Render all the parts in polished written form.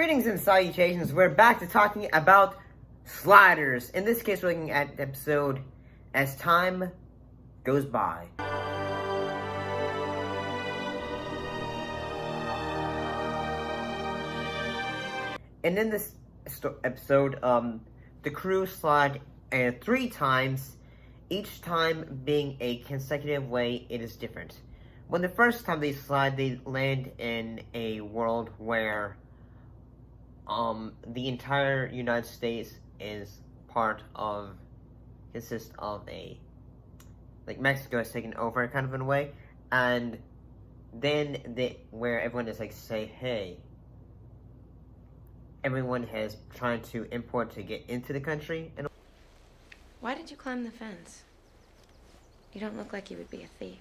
Greetings and salutations. We're back to talking about sliders. In this case, we're looking at the episode As Time Goes By. And in this episode, the crew slide 3 times, each time being a consecutive way it is different. When the first time they slide, they land in a world where the entire United States consists of Mexico has taken over kind of in a way, and then where everyone is say, hey, everyone has trying to import to get into the country. And why did you climb the fence? You don't look like you would be a thief.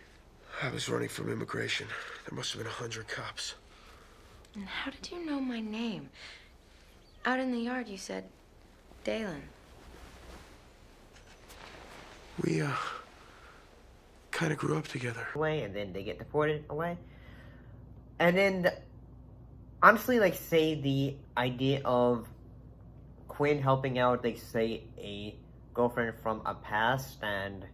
I was running from immigration. There must have been 100 cops. And how did you know my name? Out in the yard, you said Dalen. We, kind of grew up together. Away, and then they get deported away. And then, honestly, say the idea of Quinn helping out, say, a girlfriend from a past and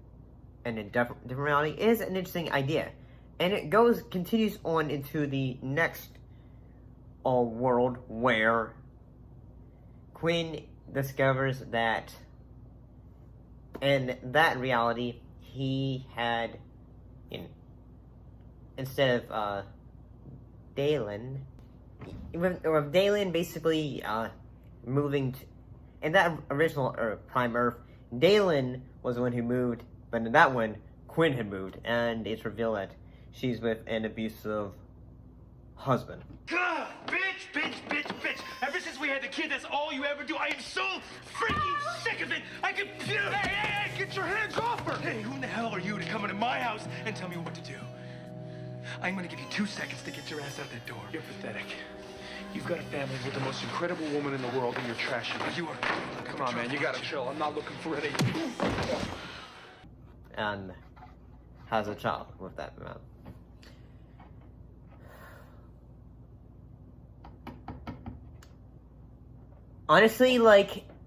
a different reality is an interesting idea. And it continues on into the next world where Quinn discovers that in that reality, he had, instead of Dalen, with Dalen basically moving to, in that original Prime Earth, Dalen was the one who moved, but in that one, Quinn had moved, and it's revealed that she's with an abusive husband. God, bitch! Ever since we had the kid, that's all you ever do. I am so freaking sick of it. I can... Hey, get your hands off her! Hey, who in the hell are you to come into my house and tell me what to do? I'm gonna give you 2 seconds to get your ass out that door. You're pathetic. You've got a family with the most incredible woman in the world, and you're trashing her. You are... Come on, man, you gotta chill. I'm not looking for any... And has a child with that man. Honestly,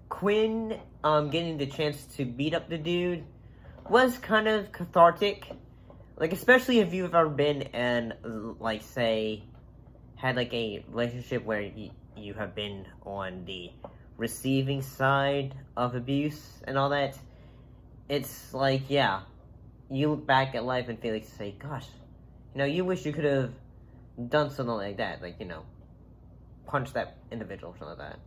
Quinn getting the chance to beat up the dude was kind of cathartic. Especially if you've ever been in, say, had a relationship where you have been on the receiving side of abuse and all that. It's yeah, you look back at life and feel say, gosh, you wish you could have done something like that, punch that individual or something like that.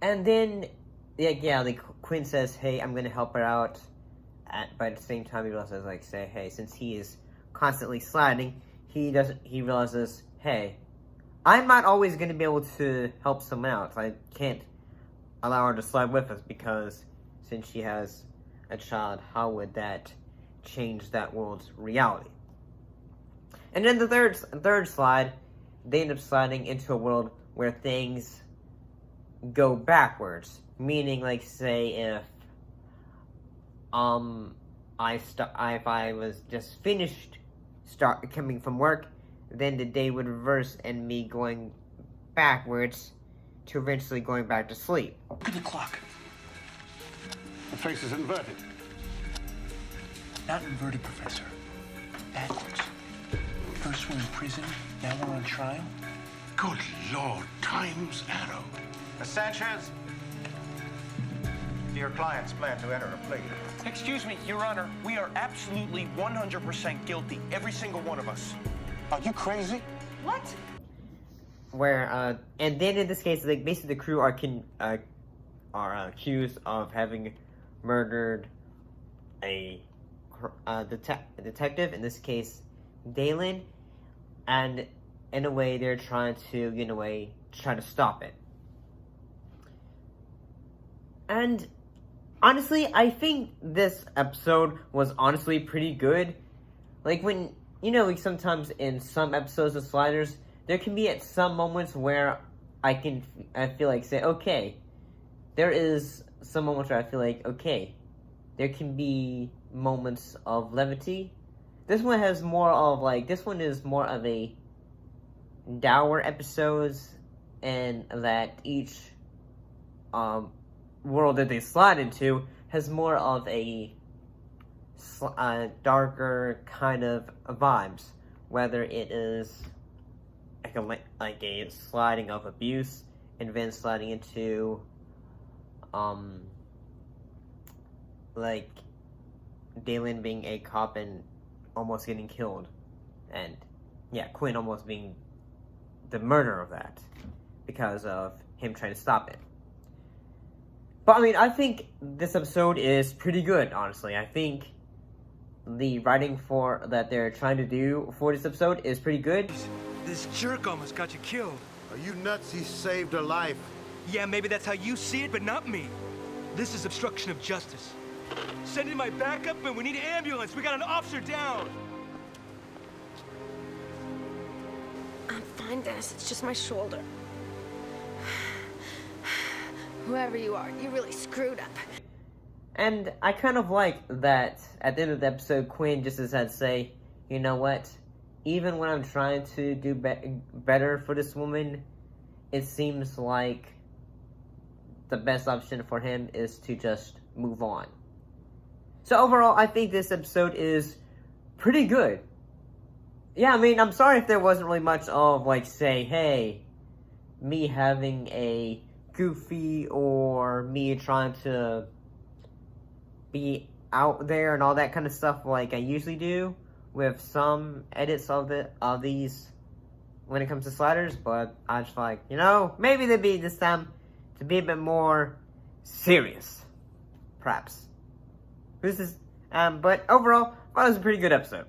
And then, Quinn says, hey, I'm gonna help her out, but at the same time he realizes, say, hey, since he is constantly sliding, he realizes, hey, I'm not always gonna be able to help someone out. I can't allow her to slide with us, because since she has a child, how would that change that world's reality? And then the third slide, they end up sliding into a world where things go backwards. Meaning, say, if if I was just finished coming from work, then the day would reverse and me going backwards to eventually going back to sleep. Look at the clock. The face is inverted. Not inverted, Professor. Backwards. First we're in prison, now we're on trial. Good Lord, time's arrow. Miss Sanchez, do your clients plan to enter a plea? Excuse me, Your Honor, we are absolutely 100% guilty, every single one of us. Are you crazy? What? Where, and then in this case, basically the crew are accused of having murdered a detective, in this case, Dalen, and in a way they're trying to, try to stop it. And honestly, I think this episode was honestly pretty good. When, sometimes in some episodes of Sliders, there can be at some moments where I feel say, okay, there is some moments where I feel okay, there can be moments of levity. This one has more of this one is more of a dour episodes, and that each world that they slide into has more of a darker kind of vibes, whether it is like a sliding of abuse and then sliding into like Dalen being a cop and almost getting killed, and yeah, Quinn almost being the murderer of that because of him trying to stop it. But I mean, I think this episode is pretty good, honestly. I think the writing for that they're trying to do for this episode is pretty good. This jerk almost got you killed. Are you nuts? He saved her life. Yeah, maybe that's how you see it, but not me. This is obstruction of justice. Send in my backup and we need an ambulance. We got an officer down. I'm fine, Dennis. It's just my shoulder. Whoever you are, you really screwed up. And I kind of like that at the end of the episode, Quinn just decided to say, you know what? Even when I'm trying to do better for this woman, it seems like the best option for him is to just move on. So overall, I think this episode is pretty good. Yeah, I mean, I'm sorry if there wasn't really much of, like, say, hey, me having a goofy or me trying to be out there and all that kind of stuff like I usually do with some edits of these when it comes to sliders, but I just like, you know, maybe they'd be this time to be a bit more serious, perhaps. But overall, I thought it was a pretty good episode.